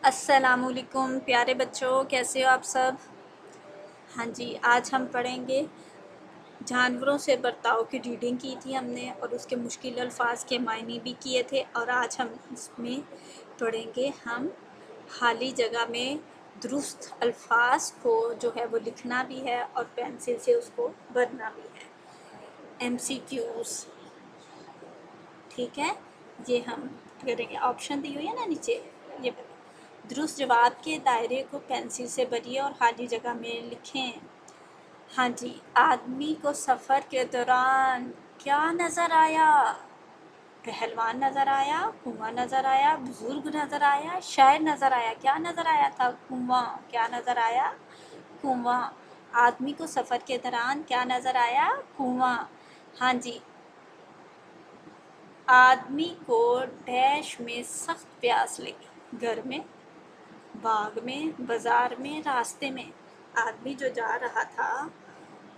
السلام علیکم پیارے بچوں، کیسے ہو آپ سب؟ ہاں جی، آج ہم پڑھیں گے جانوروں سے برتاؤ کی ریڈنگ کی تھی ہم نے، اور اس کے مشکل الفاظ کے معنی بھی کیے تھے، اور آج ہم اس میں پڑھیں گے ہم خالی جگہ میں درست الفاظ کو جو ہے وہ لکھنا بھی ہے اور پینسل سے اس کو بھرنا بھی ہے۔ MCQs، ٹھیک ہے، یہ ہم کریں گے۔ آپشن دی ہوئی ہے نا نیچے، یہ درست جواب کے دائرے کو پینسل سے بھریے اور خالی جگہ میں لکھیں۔ ہاں جی، آدمی کو سفر کے دوران کیا نظر آیا؟ پہلوان نظر آیا، کنواں نظر آیا، بزرگ نظر آیا، شاعر نظر آیا۔ کیا نظر آیا تھا؟ کنواں۔ کیا نظر آیا؟ کنواں۔ آدمی کو سفر کے دوران کیا نظر آیا؟ کنواں۔ ہاں جی، آدمی کو ڈیش میں سخت پیاس لگی۔ گھر میں، باغ میں، بازار میں، راستے میں۔ آدمی جو جا رہا تھا،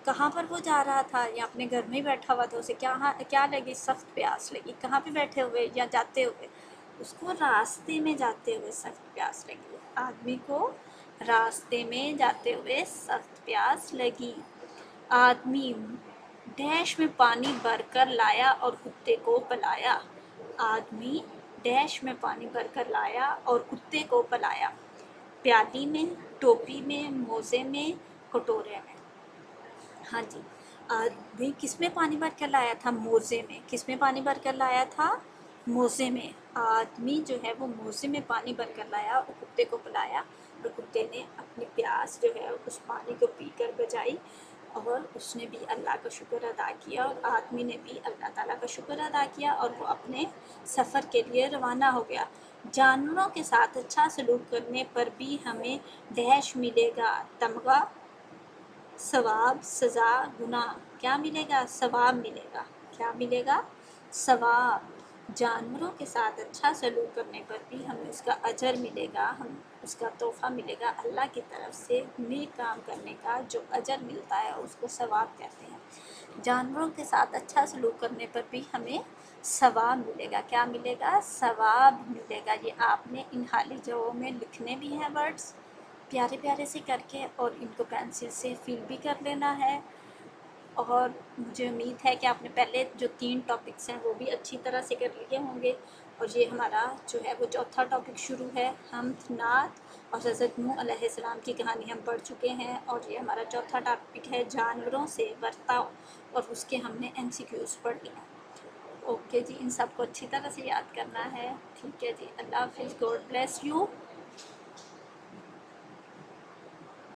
کہاں پر وہ جا رہا تھا؟ یا اپنے گھر میں ہی بیٹھا ہوا تھا، اسے کیا لگی؟ سخت پیاس لگی۔ کہاں پہ بیٹھے ہوئے یا جاتے ہوئے؟ اس کو راستے میں جاتے ہوئے سخت پیاس لگی۔ آدمی کو راستے میں جاتے ہوئے سخت پیاس لگی۔ آدمی ڈیش میں پانی بھر کر لایا اور کتے کو پلایا۔ آدمی ڈیش میں پانی بھر کر لایا اور کتے کو پلایا۔ پیالی میں، ٹوپی میں، موزے میں، کٹورے میں۔ ہاں جی، آدمی کس میں پانی بھر کر لایا تھا؟ موزے میں۔ کس میں پانی بھر کر لایا تھا؟ موزے میں۔ آدمی جو ہے وہ موزے میں پانی بھر کر لایا اور کتے کو پلایا، اور کتے نے اپنی پیاس جو ہے اس پانی کو پی کر بجائی، اور اس نے بھی اللہ کا شکر ادا کیا، اور آدمی نے بھی اللہ تعالیٰ کا شکر ادا کیا، اور وہ اپنے سفر کے لیے روانہ ہو گیا۔ جانوروں کے ساتھ اچھا سلوک کرنے پر بھی ہمیں ڈیش ملے گا، تمغہ، ثواب، سزا، گناہ۔ کیا ملے گا؟ ثواب ملے گا۔ کیا ملے گا؟ ثواب۔ جانوروں کے ساتھ اچھا سلوک کرنے پر بھی ہمیں اس کا اجر ملے گا، ہم اس کا تحفہ ملے گا اللہ کی طرف سے۔ نیک کام کرنے کا جو اجر ملتا ہے اس کو ثواب کہتے ہیں۔ جانوروں کے ساتھ اچھا سلوک کرنے پر بھی ہمیں ثواب ملے گا۔ کیا ملے گا؟ ثواب ملے گا۔ یہ آپ نے ان خالی جگہوں میں لکھنے بھی ہیں ورڈز پیارے پیارے سے کر کے، اور ان کو پینسل سے فل بھی کر لینا ہے۔ اور مجھے امید ہے کہ آپ نے پہلے جو 3 ٹاپکس ہیں وہ بھی اچھی طرح سے کر لیے ہوں گے، اور یہ ہمارا جو ہے وہ چوتھا ٹاپک شروع ہے، حمد، نعت اور حضرت نوح علیہ السلام کی کہانی ہم پڑھ چکے ہیں، اور یہ ہمارا چوتھا ٹاپک ہے جانوروں سے برتاؤ، اور اس کے ہم نے MCQs پڑھ لیے ہیں۔ اوکے جی، ان سب کو اچھی طرح سے یاد کرنا ہے۔ ٹھیک ہے جی، اللہ حافظ، گاڈ بلیس یو۔